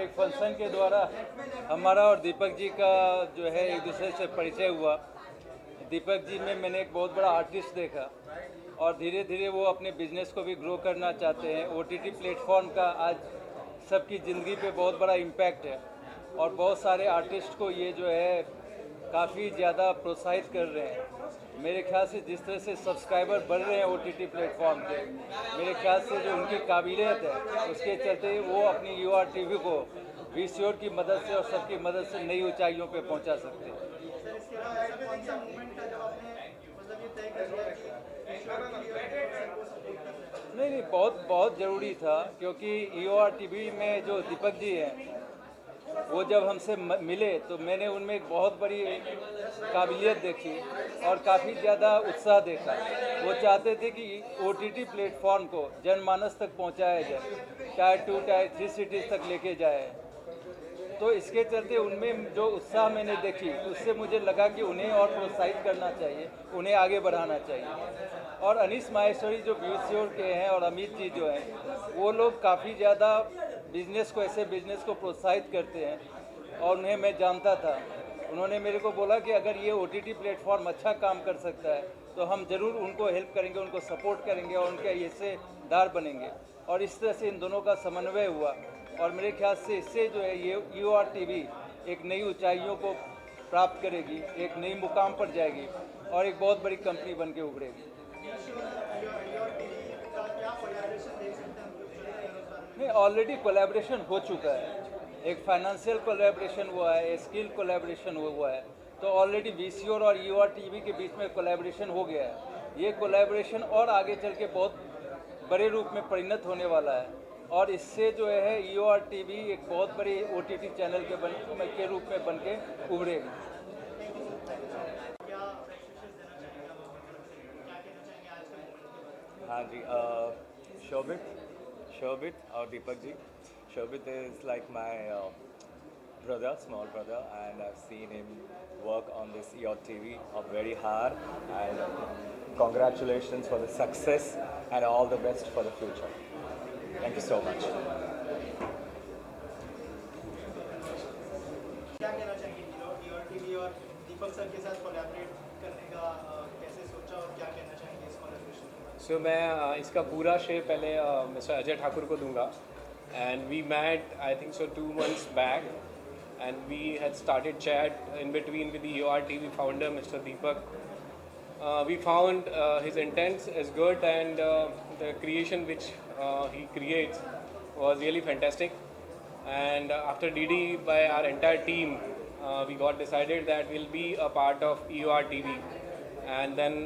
एक फंक्शन के द्वारा हमारा और दीपक जी का जो है एक दूसरे से परिचय हुआ। दीपक जी में मैंने एक बहुत बड़ा आर्टिस्ट देखा और धीरे धीरे वो अपने बिजनेस को भी ग्रो करना चाहते हैं। ओटीटी प्लेटफॉर्म का आज सबकी ज़िंदगी पे बहुत बड़ा इम्पैक्ट है और बहुत सारे आर्टिस्ट को ये जो है काफ़ी ज़्यादा प्रोत्साहित कर रहे हैं। मेरे ख्याल से जिस तरह से सब्सक्राइबर बढ़ रहे हैं ओटीटी प्लेटफॉर्म पे, मेरे ख्याल से जो उनकी काबिलियत है उसके चलते वो अपनी यूआर टीवी को वीसीओर की मदद से और सबकी मदद से नई ऊंचाइयों पे पहुंचा सकते हैं। नहीं, बहुत बहुत ज़रूरी था, क्योंकि यूआर टीवी में जो दीपक जी हैं वो जब हमसे मिले तो मैंने उनमें एक बहुत बड़ी काबिलियत देखी और काफ़ी ज़्यादा उत्साह देखा। वो चाहते थे कि ओटीटी प्लेटफॉर्म को जनमानस तक पहुंचाया जाए, टायर 2 टायर 3 सिटीज़ तक लेके जाए। तो इसके चलते उनमें जो उत्साह मैंने देखी उससे मुझे लगा कि उन्हें और प्रोत्साहित करना चाहिए, उन्हें आगे बढ़ाना चाहिए। और अनीस माहेश्वरी जो वीसीओर के हैं और अमित जी जो हैं, वो लोग काफ़ी ज़्यादा बिजनेस को, ऐसे बिजनेस को प्रोत्साहित करते हैं और उन्हें मैं जानता था। उन्होंने मेरे को बोला कि अगर ये ओटीटी प्लेटफॉर्म अच्छा काम कर सकता है तो हम ज़रूर उनको हेल्प करेंगे, उनको सपोर्ट करेंगे और उनके हिस्सेदार बनेंगे। और इस तरह से इन दोनों का समन्वय हुआ और मेरे ख्याल से इससे जो है ये यूआर टीवी एक नई ऊंचाइयों को प्राप्त करेगी, एक नई मुकाम पर जाएगी और एक बहुत बड़ी कंपनी बन के उभरेगी। नहीं, ऑलरेडी कोलैबोरेशन हो चुका है। एक फाइनेंशियल कोलैबोरेशन हुआ है, स्किल कोलैबोरेशन हुआ है। तो ऑलरेडी वीसीओर और यूआर टीवी के बीच में कोलैबोरेशन हो गया है। ये कोलैबोरेशन और आगे चल के बहुत बड़े रूप में परिणत होने वाला है और इससे जो है यूआर टीवी एक बहुत बड़ी ओटीटी चैनल के रूप में बन के उभरेगी। हाँ जी, Shobit or Deepak ji. Shobit is like my brother, small brother, and I've seen him work on this Yacht TV very hard. And congratulations for the success and all the best for the future. Thank you so much. क्या कहना चाहेंगे यूआर TV और दीपक sir के साथ collaborate करने का कैसे सोचा और क्या कहना चाहेंगे इस कोलैबोरेशन के बारे में? सो मैं इसका पूरा श्रेय पहले मिस्टर अजय ठाकुर को दूंगा। And we met I think so 2 months back and we had started chat in between with the UR TV founder mister Deepak. We found his intents is good and the creation which he creates was really fantastic. And after DD by our entire team, we got decided that we'll be a part of EUR TV. And then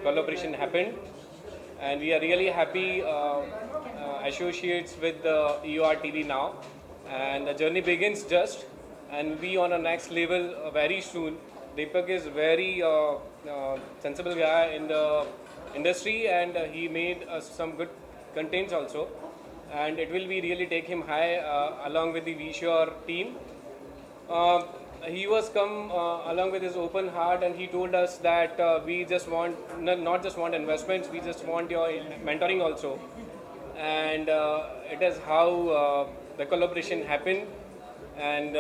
collaboration happened. And we are really happy associates with the EUR TV now. And the journey begins just, and we on a next level very soon. Deepak is very sensible guy in the industry, and he made some good contents also, and it will be really take him high along with the VSure team. He was come along with his open heart, and he told us that we just want not just want investments, we just want your mentoring also, and it is how the collaboration happened, and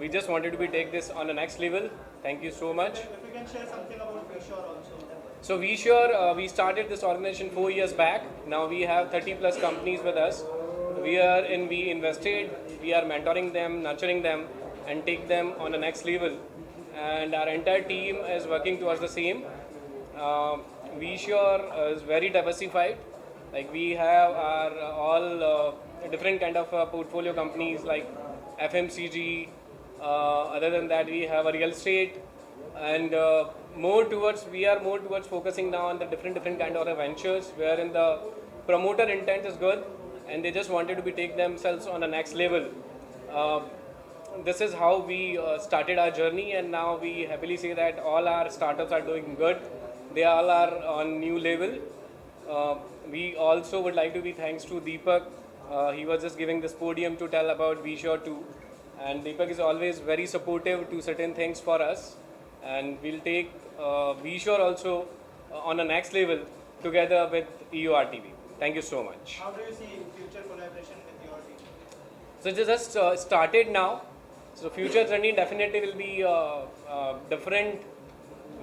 we just wanted to take this on the next level. Thank you so much. If you can share something about VSure also. So VSure, we started this organization 4 years back. Now we have 30 plus companies with us. We invested, we are mentoring them, nurturing them, and take them on the next level. And our entire team is working towards the same. VSure is very diversified. Like we have our all different kind of portfolio companies like FMCG. Other than that, we have a real estate, and we are more towards focusing now on the different kind of ventures wherein the promoter intent is good and they just wanted to take themselves on the next level. This is how we started our journey, and now we happily say that all our startups are doing good. They all are on new level. We also would like to be thanks to Deepak. He was just giving this podium to tell about VSure too. And Deepak is always very supportive to certain things for us, and we'll take VSure also on the next level together with EUR TV. Thank you so much. How do you see future collaboration with your team? So it just started now. So future journey definitely will be different,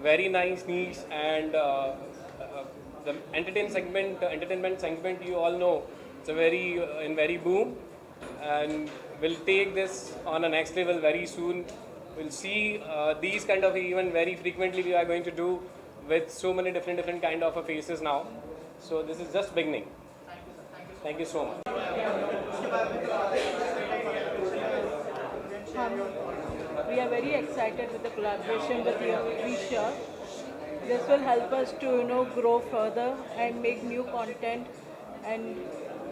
very nice niche, and the entertainment segment, you all know, it's a very boom, and we'll take this on a next level very soon. We'll see these kind of event very frequently. We are going to do with so many different kind of faces now. So this is just beginning. Thank you so much. We are very excited with the collaboration with Visure. This will help us to grow further and make new content and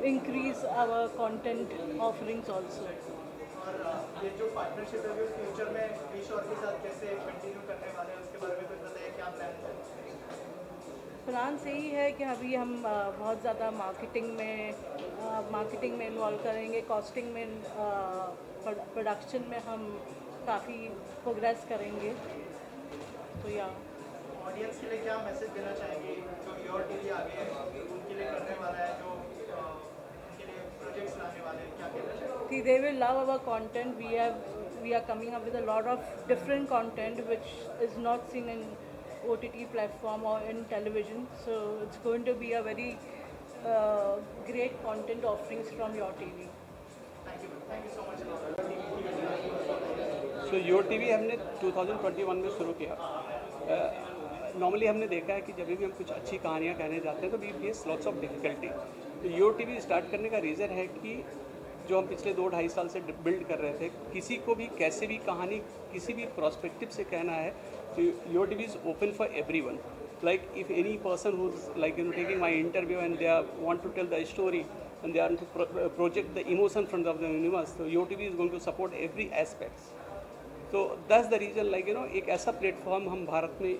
increase our content offerings also. और ये जो partnership है वो future में विश्वर के साथ कैसे continue करने वाले हैं उसके बारे में कुछ बताइए, क्या प्लान है? प्लान यही है कि अभी हम बहुत ज़्यादा मार्केटिंग में इन्वॉल्व करेंगे, कॉस्टिंग में, प्रोडक्शन में हम काफ़ी प्रोग्रेस करेंगे। तो या ऑडियंस के लिए क्या मैसेज देना चाहेंगे जो योर टीवी आगे है उनके लिए करने वाला है, जो उनके लिए प्रोजेक्ट्स लाने वाले हैं, क्या कहना चाहेंगे? they will love our content. We are coming up with a lot of different content which is not seen in OTT platform or in television. So it's going to be a very great content offerings from your TV. Thank you so much. So your TV हमने 2021 में शुरू किया। Normally हमने देखा है कि जब भी हम कुछ अच्छी कहानियाँ कहने जाते हैं तो we face lots of difficulty. तो योर टीवी स्टार्ट करने का रीज़न है कि जो हम पिछले 2-2.5 साल से बिल्ड कर रहे थे, किसी को भी कैसे भी कहानी किसी भी प्रोस्पेक्टिव से कहना है तो your TV is open for everyone. Like if any person who's like taking my interview and they want to tell the story and they want to project the emotion from the universe, so YoTV is going to support every aspects. So that's the reason एक ऐसा platform हम भारत में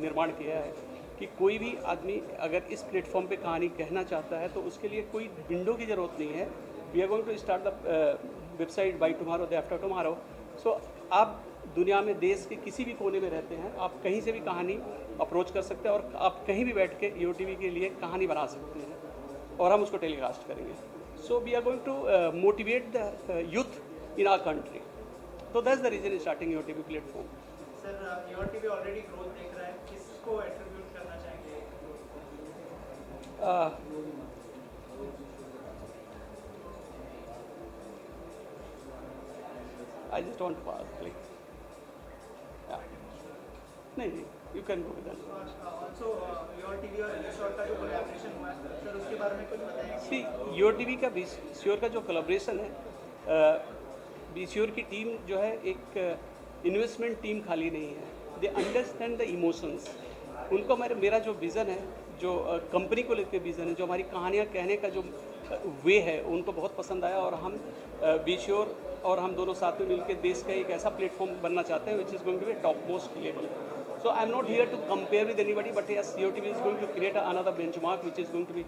निर्माण किया है कि कोई भी आदमी अगर इस प्लेटफॉर्म पे कहानी कहना चाहता है तो उसके लिए कोई विंडो की ज़रूरत नहीं है। We are going to start the website by tomorrow, day after tomorrow. So आप दुनिया में देश के किसी भी कोने में रहते हैं, आप कहीं से भी कहानी अप्रोच कर सकते हैं और आप कहीं भी बैठ के YoTV के लिए कहानी बना सकते हैं और हम उसको टेलीकास्ट करेंगे। So we are going to motivate the youth in our country. तो that's the reason starting YoTV platform. Sir your TV already growth देख रहा है, किसको एट्रीब्यूट करना चाहेंगे? I just want to pass, please. Yeah. नहीं, you can go with that. Also your TV और विश्वर का जो कोलैबोरेशन हुआ है सर उसके बारे में कुछ बताइए। सी YoTV का विश्योर का जो कोलैबोरेशन है, विश्योर की टीम जो है एक इन्वेस्टमेंट टीम खाली नहीं है। They understand the emotions. उनको मेरा जो विज़न है, जो कंपनी को लेकर विज़न है, जो हमारी कहानियाँ कहने का जो वे है, उनको बहुत पसंद आया और हम विश्योर और हम दोनों साथ में मिलकर देश का एक ऐसा प्लेटफॉर्म बनना चाहते हैं which is going to be top most level. So I'm not here to compare with anybody, but yes, YoTV is going to create another benchmark which is going to be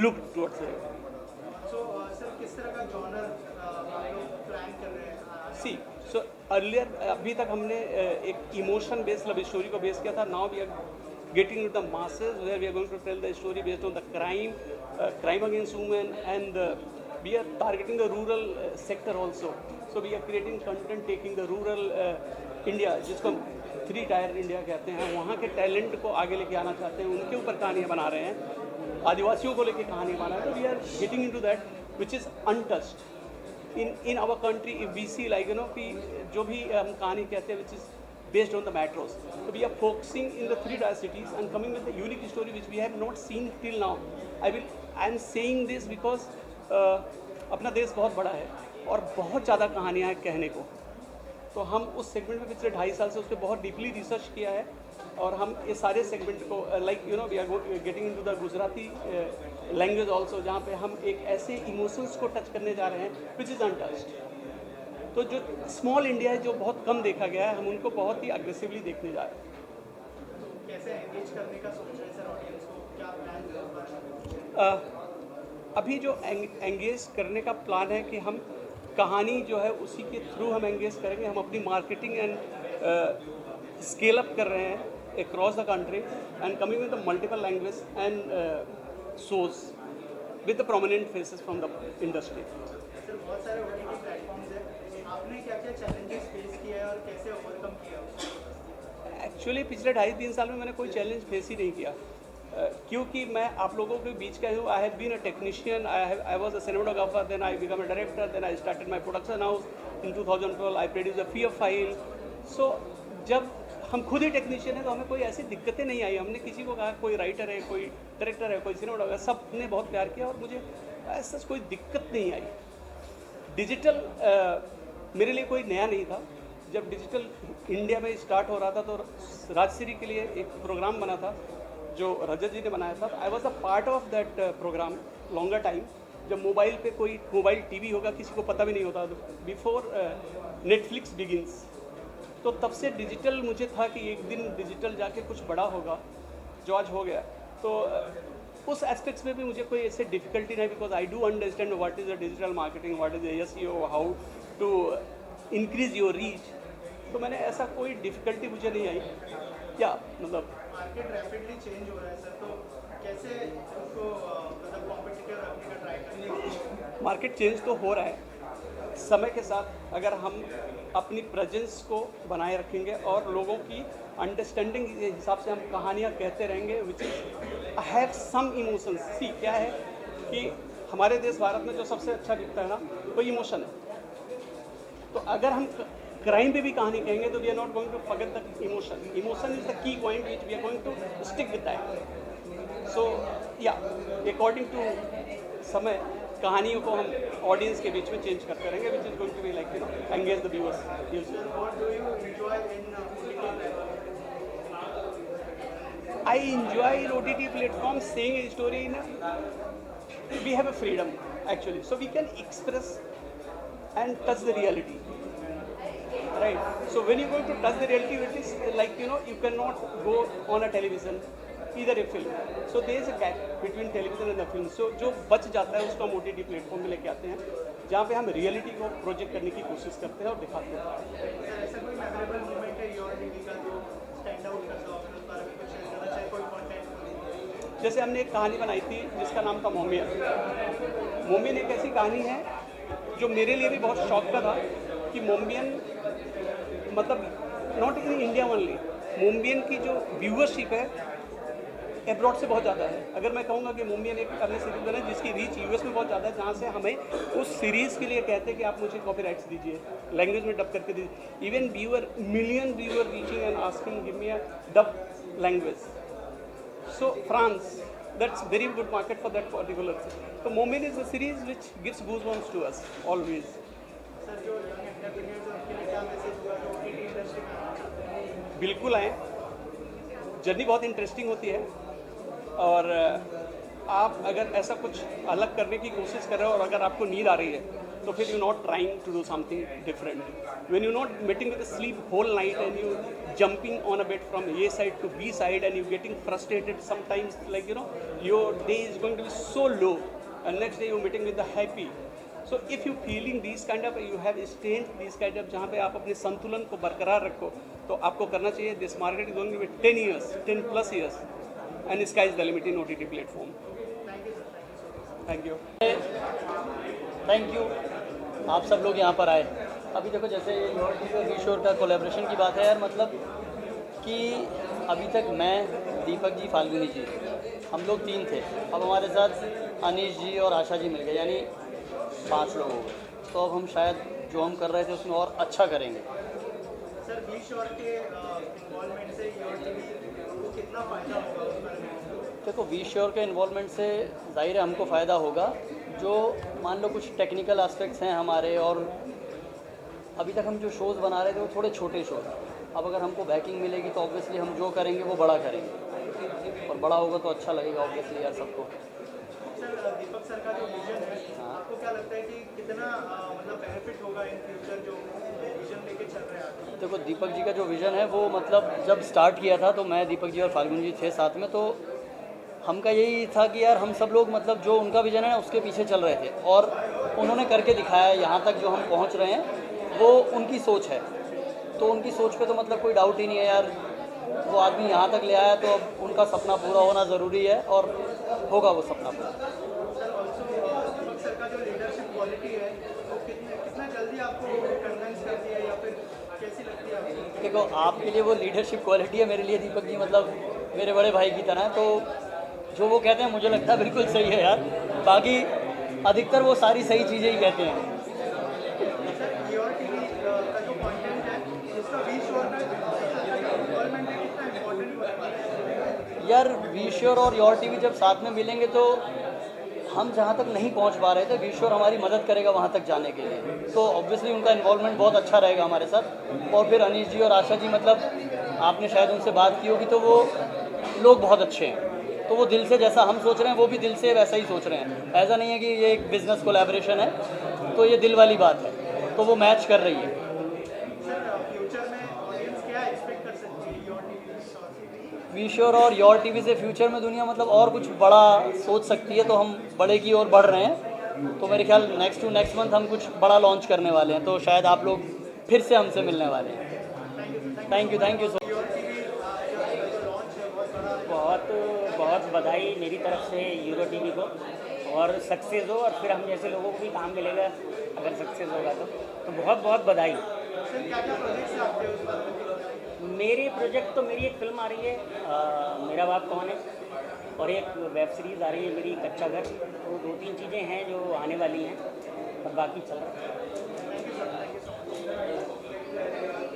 looked towards it. So sir किस तरह का genre आप लोग plan कर रहे हैं? See, so earlier अभी तक हमने एक इमोशन बेस्ड लव स्टोरी को बेस किया था। Now we are getting into the masses where we are going to tell the story based on the crime against women, and we are targeting the rural sector also. So we are creating content taking the rural India, जिसको हम 3 tyre India कहते हैं, वहाँ के talent को आगे लेके आना चाहते हैं, उनके ऊपर कहानियाँ बना रहे हैं, आदिवासियों को लेके कहानियाँ बना रहे हैं। तो we are getting into that which is untouched in our country. If we see कि जो भी हम कहानी कहते हैं which is based on the metros. So we are focusing in the 3 tier cities and coming with a unique story which we have not seen till now. I am saying this because अपना देश बहुत बड़ा है और बहुत ज़्यादा कहानियाँ हैं कहने को। तो हम उस सेगमेंट में पिछले 2.5 साल से उस पर बहुत डीपली रिसर्च किया है और हम ये सारे सेगमेंट को we are getting into the Gujarati language also, जहाँ पे हम एक ऐसे इमोशंस को टच करने जा रहे हैं विच इज़ अनटच्ड। तो जो स्मॉल इंडिया है, जो बहुत कम देखा गया है, हम उनको बहुत ही अग्रेसिवली देखने जा रहे हैं। कैसे एंगेज करने का सोच रहे हैं सर ऑडियंस को, क्या प्लान है? अभी जो एंगेज करने का प्लान है कि हम कहानी जो है उसी के थ्रू हम एंगेज करेंगे। हम अपनी मार्केटिंग एंड स्केल अप कर रहे हैं across the country and coming with the multiple language and shows with the prominent faces from the industry. Sir बहुत सारे OTT प्लेटफॉर्म्स हैं, आपने क्या क्या चैलेंजेस फेस किए हैं और कैसे ओवरकम किया? एक्चुअली पिछले 2.5-3 साल में मैंने कोई चैलेंज फेस ही नहीं किया, क्योंकि मैं आप लोगों के बीच का हूँ. I have been a technician, I was a cinematographer, then I become a director, then I started my production house in 2012. I produce a fear file. So जब हम खुद ही टेक्नीशियन हैं तो हमें कोई ऐसी दिक्कतें नहीं आई. हमने किसी को कहा कोई राइटर है, कोई डायरेक्टर है, कोई सिनेमाटोग्राफर, सब ने बहुत प्यार किया और मुझे ऐसा कोई दिक्कत नहीं आई. डिजिटल मेरे लिए कोई नया नहीं था. जब डिजिटल इंडिया में स्टार्ट हो रहा था तो राजश्री के लिए एक प्रोग्राम बना था जो रजत जी ने बनाया था. I was a part of that programme longer time. जब मोबाइल पे कोई मोबाइल टीवी होगा किसी को पता भी नहीं होता, बिफोर नेटफ्लिक्स बिगिंस. तो तब से डिजिटल मुझे था कि एक दिन डिजिटल जाके कुछ बड़ा होगा, जो आज हो गया. तो उस एस्पेक्ट्स में भी मुझे कोई ऐसे डिफिकल्टी नहीं, because I do understand what is the digital marketing, what is the SEO, how to increase your reach. तो मैंने ऐसा कोई डिफ़िकल्टी मुझे नहीं आई. क्या मतलब मार्केट रैपिडली चेंज हो रहा है सर, तो कैसे उसको मतलब कॉम्पिटिटिव रखने का ट्राई करेंगे? मार्केट चेंज तो हो रहा है समय के साथ. अगर हम अपनी प्रेजेंस को बनाए रखेंगे और लोगों की अंडरस्टैंडिंग के हिसाब से हम कहानियाँ कहते रहेंगे, which is I have some emotions. See क्या है कि हमारे देश भारत में जो सबसे अच्छा दिखता है ना, वो इमोशन है. तो अगर हम क्राइम पे भी कहानी कहेंगे तो we are not going to forget the emotion. Emotion is the key point which we are going to stick with that. So yeah according to समय कहानियों को हम ऑडियंस के बीच में चेंज करते रहेंगे, which is going to be like engage the viewers. What do you enjoy in OTT platform? I enjoy in OTT platforms saying a story in we have a freedom actually, so we can express and touch the reality, right? So when you're going to touch the reality, it is like you cannot go on a television, either a film. So there is a gap between television and the film. So जो बच जाता है उसको हम OTT platform में लेके आते हैं, जहाँ पे हम रियलिटी को प्रोजेक्ट करने की कोशिश करते हैं और दिखाते हैं. सर ऐसा कोई मेमोरेबल मोमेंट है योर टीवी का जो स्टैंड आउट करता हो, अपने उस बारे में कुछ शेयर करना चाहे, कोई कंटेंट? जैसे हमने एक कहानी बनाई थी जिसका नाम था मोमियन. मोमियन एक ऐसी कहानी है जो मेरे लिए भी बहुत शौक का था कि मोमियन मतलब नॉट इन इंडिया ओनली, मोमियन की जो व्यूअरशिप है एब्रॉड से बहुत ज़्यादा है. अगर मैं कहूँगा कि मोमियन एक हमने सीरीज बनाई जिसकी रीच US में बहुत ज़्यादा है, जहाँ से हमें उस सीरीज़ के लिए कहते हैं कि आप मुझे कॉपीराइट्स दीजिए, लैंग्वेज में डब करके दीजिए. Even viewer, million viewer reaching and asking give me a dub language. So France, that's very good market for that particular thing. So Momin is a series which gives goosebumps to us always. Sir जो young entrepreneurs हैं उनके लिए क्या message होगा जो OTT industry में आना चाहते हैं? बिल्कुल आए. जर्नी बहुत इंटरेस्टिंग होती है और आप अगर ऐसा कुछ अलग करने की कोशिश कर रहे हो और अगर आपको नींद आ रही है तो फिर you not trying to do something different. When you not meeting with sleep whole night and you jumping on a bed from A side to B side and you getting frustrated sometimes, like your day is going to be so low and next day you're meeting with the happy. So if you feeling these kind of, you have stayed these kind of जहाँ पे आप अपने संतुलन को बरकरार रखो तो आपको करना चाहिए. This market is going to be 10 years, 10 plus years and sky is the limit in OTT platform. Thank you. Thank you आप सब लोग यहाँ पर आए. अभी देखो जैसे योर टीवी और वीशोर का कोलैबोरेशन की बात है यार, मतलब कि अभी तक मैं, दीपक जी, फाल्गुनी जी, हम लोग 3 थे. अब हमारे साथ अनीश जी और आशा जी मिल गए, यानी 5 लोग हो गए. तो अब हम शायद जो हम कर रहे थे उसमें और अच्छा करेंगे. सर वीशोर के इन्वॉल्वमेंट से योर टीवी को कितना फ़ायदा होगा उस बारे में? देखो वीशोर के इन्वॉल्वमेंट से ज़ाहिर है हमको फ़ायदा होगा. जो मान लो कुछ टेक्निकल एस्पेक्ट्स हैं हमारे, और अभी तक हम जो शोज़ बना रहे थे वो थोड़े छोटे शोज़. अब अगर हमको बैकिंग मिलेगी तो ऑब्वियसली हम जो करेंगे वो बड़ा करेंगे, और बड़ा होगा तो अच्छा लगेगा ऑब्वियसली यार सबको. सर दीपक सर का जो विजन है, आपको क्या लगता है कि कितना मतलब बेनिफिट होगा इन फ्यूचर जो विजन लेके चल रहे हैं आप? देखो दीपक जी का जो विज़न है वो मतलब जब स्टार्ट किया था तो मैं, दीपक जी और फाल्गुन जी थे साथ में, तो हमका यही था कि यार हम सब लोग मतलब जो उनका विज़न है उसके पीछे चल रहे थे और उन्होंने करके दिखाया. यहाँ तक जो हम पहुँच रहे हैं वो उनकी सोच है, तो उनकी सोच पे तो मतलब कोई डाउट ही नहीं है यार. वो आदमी यहाँ तक ले आया, तो अब उनका सपना पूरा होना ज़रूरी है और होगा वो सपना पूरा। सर ऑल्सो दीपक सर का जो लीडरशिप क्वालिटी है वो कितना जल्दी आपको कन्विंस करती है या फिर कैसी लगती है आपको? देखो, आपके लिए वो लीडरशिप क्वालिटी है, मेरे लिए दीपक जी मतलब मेरे बड़े भाई की तरह है। तो जो वो कहते हैं मुझे लगता है बिल्कुल सही है यार। बाकी अधिकतर वो सारी सही चीज़ें ही कहते हैं। सर योर टीवी का जो कंटेंट है उसका वी श्योर में इन्वॉल्वमेंट है, कितना इम्पोर्टेंट होने वाला है? यार वी श्योर और योर टीवी जब साथ में मिलेंगे तो हम जहाँ तक नहीं पहुँच पा रहे थे, वी श्योर हमारी मदद करेगा वहाँ तक जाने के लिए। तो ऑब्वियसली उनका इन्वॉल्वमेंट बहुत अच्छा रहेगा हमारे साथ। और फिर अनीश जी और आशा जी, मतलब आपने शायद उनसे बात की होगी, तो वो लोग बहुत अच्छे हैं। तो वो दिल से जैसा हम सोच रहे हैं वो भी दिल से वैसा ही सोच रहे हैं। ऐसा नहीं है कि ये एक बिज़नेस कोलैबोरेशन है, तो ये दिल वाली बात है, तो वो मैच कर रही है। सर फ्यूचर में ऑडियंस क्या एक्सपेक्ट कर सकती है योर टीवी से? वी श्योर और योर टीवी से फ्यूचर में दुनिया मतलब और कुछ बड़ा सोच सकती है, तो हम बड़े की ओर बढ़ रहे हैं। तो मेरे ख्याल नेक्स्ट टू नेक्स्ट मंथ हम कुछ बड़ा लॉन्च करने वाले हैं, तो शायद आप लोग फिर से हमसे मिलने वाले हैं। थैंक यू सो बहुत बहुत बधाई मेरी तरफ से यूरो टीवी को, और सक्सेस हो, और फिर हम जैसे लोगों को भी काम मिलेगा अगर सक्सेस होगा तो बहुत बहुत बधाई। सर क्या क्या प्रोजेक्ट्स हैं आपके उस बारे में? मेरे प्रोजेक्ट तो मेरी एक फिल्म आ रही है मेरा बाप कौन है, और एक वेब सीरीज़ आ रही है मेरी कच्चा घर। तो 2-3 चीज़ें हैं जो आने वाली हैं, और बाकी चल रहा है।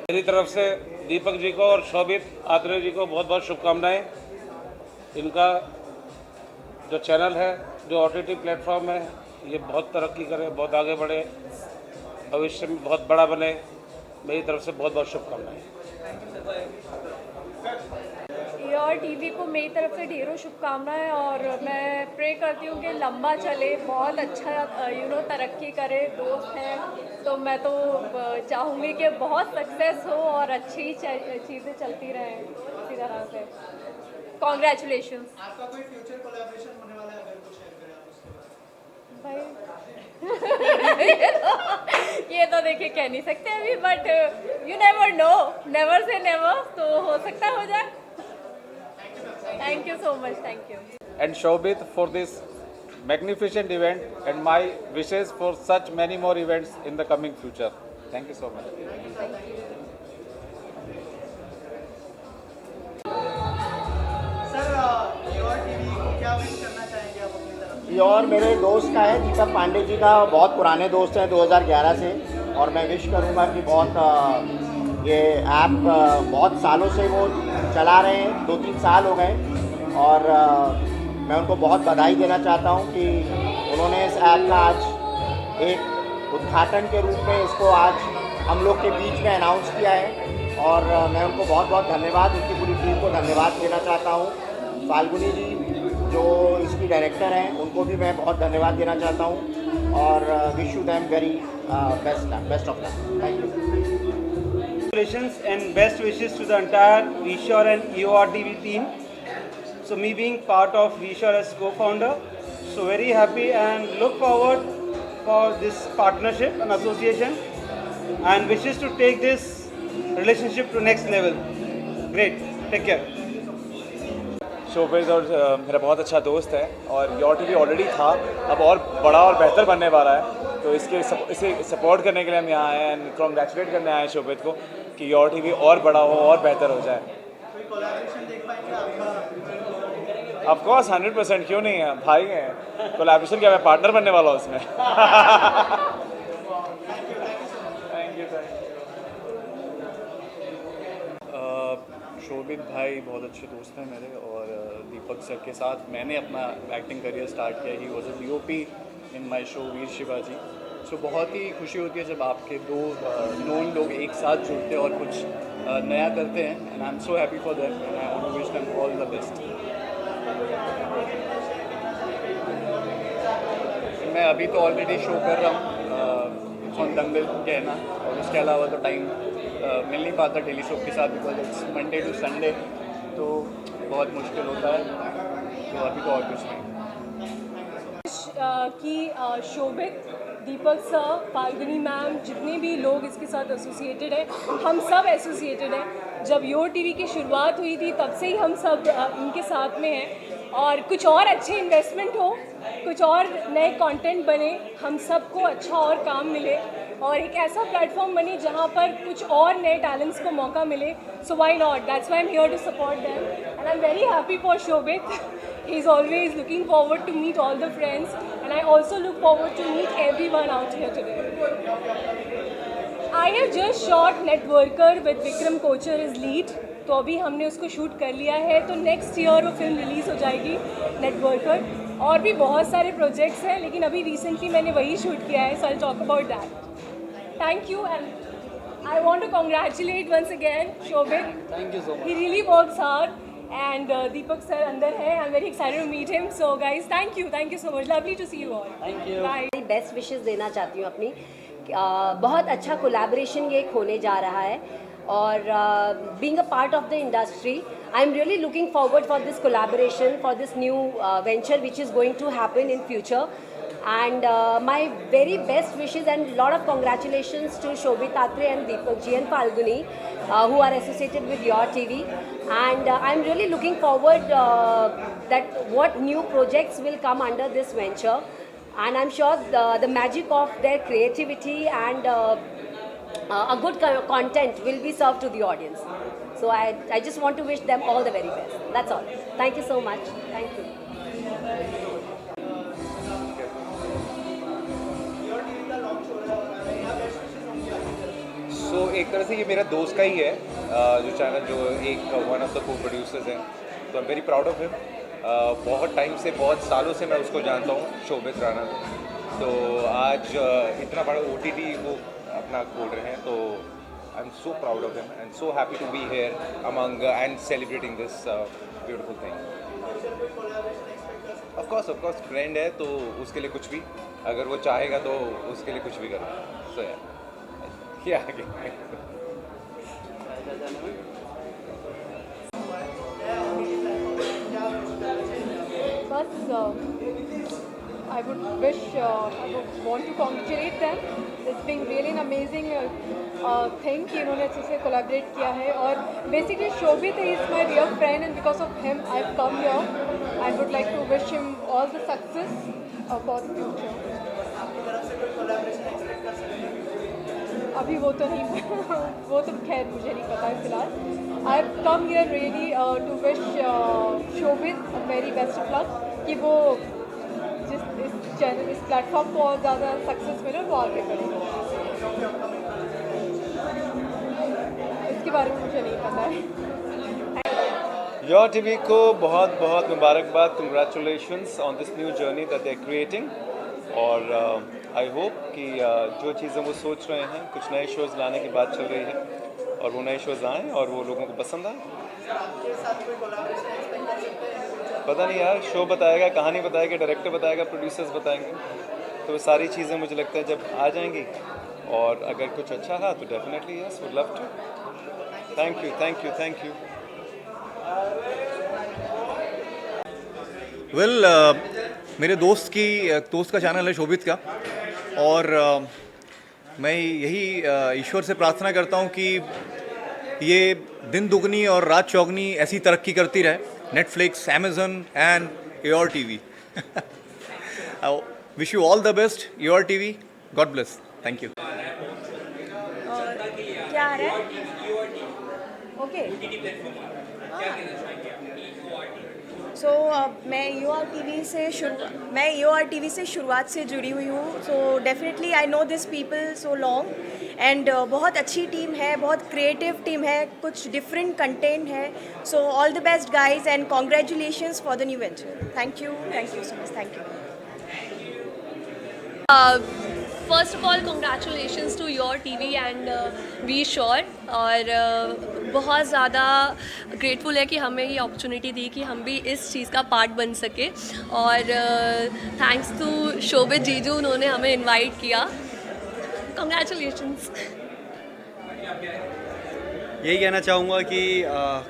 मेरी तरफ से दीपक जी को और शोभित आत्रेय जी को बहुत बहुत शुभकामनाएं। इनका जो चैनल है, जो OTT प्लेटफॉर्म है, ये बहुत तरक्की करे, बहुत आगे बढ़े, भविष्य में बहुत बड़ा बने। मेरी तरफ से बहुत बहुत शुभकामनाएं। योर टीवी को मेरी तरफ से ढेरों शुभकामनाएं, और मैं प्रे करती हूँ कि लंबा चले, बहुत अच्छा तरक्की करे। दोस्त हैं तो मैं तो चाहूँगी कि बहुत सक्सेस हो और अच्छी चीज़ें चलती रहें इसी तरह से। कॉन्ग्रेचुलेशंस आपका कोई फ्यूचर कोलैबोरेशन होने वाला है, अगर कुछ शेयर करें आप उसके बारे भाई ये तो देखिए कह नहीं सकते अभी, but you never know, never say never, तो हो सकता है हो जाए। Thank you so much, thank you. And Shobhit for this magnificent event, and my wishes for such many more events in the coming future. Thank you so much. Sir your TV को क्या wish करना चाहेंगे आप अपनी तरफ से? ये और मेरे दोस्त का है, दीपक पांडे जी का, बहुत पुराने दोस्त हैं 2011 से। और मैं विश करूंगा कि बहुत ये ऐप बहुत सालों से वो चला रहे हैं, 2-3 साल हो गए। और मैं उनको बहुत बधाई देना चाहता हूं कि उन्होंने इस ऐप का आज एक उद्घाटन के रूप में इसको आज हम लोग के बीच में अनाउंस किया है। और मैं उनको बहुत बहुत धन्यवाद, उनकी पूरी टीम को धन्यवाद देना चाहता हूँ। फाल्गुनी जी जो इसकी डायरेक्टर हैं, उनको भी मैं बहुत धन्यवाद देना चाहता हूँ, और wish you them very best of luck. Thank you. Congratulations and best wishes to the entire VSure and EOR TV team. So me being part of VSure as co-founder, so very happy and look forward for this partnership and association, and wishes to take this relationship to next level. Great, take care. शोभित और मेरा बहुत अच्छा दोस्त है, और your TV already था, अब और बड़ा और बेहतर बनने वाला है। तो इसे सपोर्ट करने के लिए हम यहाँ आए हैं, एंड कॉन्ग्रेचुलेट करने आए हैं शोभित को कि योर टीवी और बड़ा हो और बेहतर हो जाए। कोई कोलैबोरेशन देख पाएंगे आपका? ऑफ कोर्स 100%, क्यों नहीं है, भाई हैं। कोलैबोरेशन क्या, मैं पार्टनर बनने वाला हूँ उसमें। शोभित भाई बहुत अच्छे दोस्त हैं मेरे, और दीपक सर के साथ मैंने अपना एक्टिंग करियर स्टार्ट किया। He was a DOP in my show Veer Shivaji. So बहुत ही खुशी होती है जब आपके दो नोन लोग एक साथ जुड़ते हैं और कुछ नया करते हैं, and I am so happy for that, and I want to wish them all the best. मैं अभी तो ऑलरेडी शो कर रहा हूँ ऑन दंगल कहना, और उसके अलावा तो टाइम मिल नहीं पाता टेलीशॉप के साथ, because it's Monday to Sunday, तो बहुत मुश्किल होता है। तो अभी तो और कुछ नहीं। कि शोभित, दीपक सर, फाल्गुनी मैम, जितने भी लोग इसके साथ एसोसिएटेड हैं, हम सब एसोसिएटेड हैं। जब योर टीवी की शुरुआत हुई थी तब से ही हम सब इनके साथ में हैं, और कुछ और अच्छे इन्वेस्टमेंट हो, कुछ और नए कंटेंट बने, हम सबको अच्छा और काम मिले और एक ऐसा प्लेटफॉर्म बने जहाँ पर कुछ और नए टैलेंट्स को मौका मिले. So why not, that's why I am here to support them and I am very happy for Shobhit. He is always looking forward to meet all the friends and I also look forward to meet everyone out here today. I have just shot Networker with Vikram Kochar as lead. तो अभी हमने उसको shoot कर लिया है, तो next year वो film release हो जाएगी नेटवर्कर. और भी बहुत सारे प्रोजेक्ट्स हैं, लेकिन अभी रिसेंटली मैंने वही शूट किया है, so I talk about that. Thank you and I want to congratulate once again Shobhit. Thank you so much. He really works hard and Deepak sir अंदर है. I'm very excited to meet him. So guys, thank you so much. Lovely to see you all. Thank you. Bye. Best wishes देना चाहती हूँ अपनी. बहुत अच्छा collaboration ये होने जा रहा है और being a part of the industry I am really looking forward for this collaboration, for this new venture which is going to happen in future. And my very best wishes and lot of congratulations to Shobhit Atre and Deepak Ji and Falguni who are associated with Your TV. And I'm really looking forward that what new projects will come under this venture. And I'm sure the magic of their creativity and a good content will be served to the audience. So I just want to wish them all the very best. That's all. Thank you so much. Thank you. सो एक तरह से ये मेरा दोस्त का ही है जो channel, जो एक वन ऑफ द को प्रोड्यूसर्स हैं. तो I am very proud of him. बहुत टाइम से, बहुत सालों से मैं उसको जानता हूँ, शोभित राणा. तो आज इतना बड़ा OTT वो अपना खोल रहे हैं, तो I am so proud of him and so happy to be here among and celebrating this beautiful thing. Of course friend है तो उसके लिए कुछ भी, अगर वो चाहेगा तो उसके लिए कुछ भी करो. सो yeah. First, I would want to congratulate them. It's been really an amazing thing कि इन्होंने अच्छे से collaborate किया है. और basically Shobhit is my dear friend and because of him I've come here. I would like to wish him all the success for the future. अभी वो तो नहीं वो तो खैर मुझे नहीं पता है फिलहाल. I have come here really to wish Shobhit a very best of luck कि वो इस प्लेटफॉर्म को और ज़्यादा सक्सेस मिले और वो आगे बढ़े. इसके बारे में मुझे नहीं पता है. योर टीवी को बहुत बहुत मुबारकबाद. Congratulations on this new journey that they are creating. और आई होप कि जो चीज़ें वो सोच रहे हैं, कुछ नए शोज़ लाने की बात चल रही है और वो नए शोज़ आएँ और वो लोगों को पसंद आए. पता नहीं यार, शो बताएगा, कहानी बताएगा, डायरेक्टर बताएगा, प्रोड्यूसर्स बताएंगे. तो सारी चीज़ें मुझे लगता है जब आ जाएंगी और अगर कुछ अच्छा रहा तो definitely yes, would love to. Thank you. मेरे दोस्त का चैनल है शोभित का, और मैं यही ईश्वर से प्रार्थना करता हूँ कि ये दिन दुगनी और रात चौगनी ऐसी तरक्की करती रहे. Netflix, Amazon and your TV. Wish you all the best your TV. God bless. Thank you. क्या आ रहा है? ओके. सो मैं योर टीवी से शुरुआत से जुड़ी हुई हूँ. So definitely I know this people so long and बहुत अच्छी टीम है, बहुत क्रिएटिव टीम है, कुछ डिफरेंट कंटेंट है. So all the best guys and congratulations for the new venture. Thank you so much. Thank you. First of all congratulations to Your TV and Be Sure. और बहुत ज़्यादा grateful है कि हमें ये अपॉर्चुनिटी दी कि हम भी इस चीज़ का पार्ट बन सके. और थैंक्स टू शोभित जीजू, उन्होंने हमें इनवाइट किया. Congratulations. यही कहना चाहूँगा कि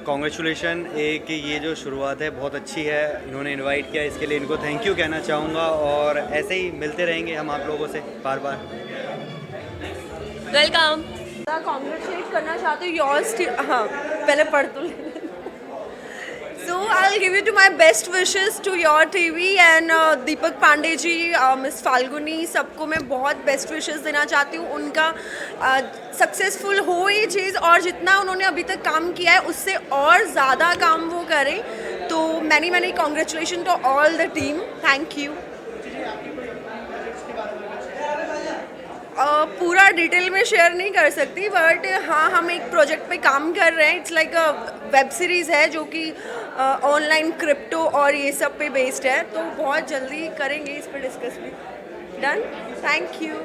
कॉन्ग्रेचुलेशन, एक ये जो शुरुआत है बहुत अच्छी है, इन्होंने इनवाइट किया, इसके लिए इनको थैंक यू कहना चाहूँगा और ऐसे ही मिलते रहेंगे हम आप लोगों से बार बार। वेलकम। कॉन्ग्रेचुलेट करना चाहती हूँ योर्स, हाँ पहले पढ़ तो So I'll give you to my best wishes to your TV and Deepak Pandey ji, miss Falguni, सबको मैं बहुत बेस्ट विशेस देना चाहती हूँ। उनका सक्सेसफुल हो ये चीज़ और जितना उन्होंने अभी तक काम किया है उससे और ज़्यादा काम वो करें। तो many congratulation to all the team, thank you. पूरा डिटेल में शेयर नहीं कर सकती, बट हाँ हम एक प्रोजेक्ट पे काम कर रहे हैं। It's like a web series है जो कि ऑनलाइन क्रिप्टो और ये सब पे बेस्ड है, तो बहुत जल्दी करेंगे इस पे डिस्कस भी। Done, thank you.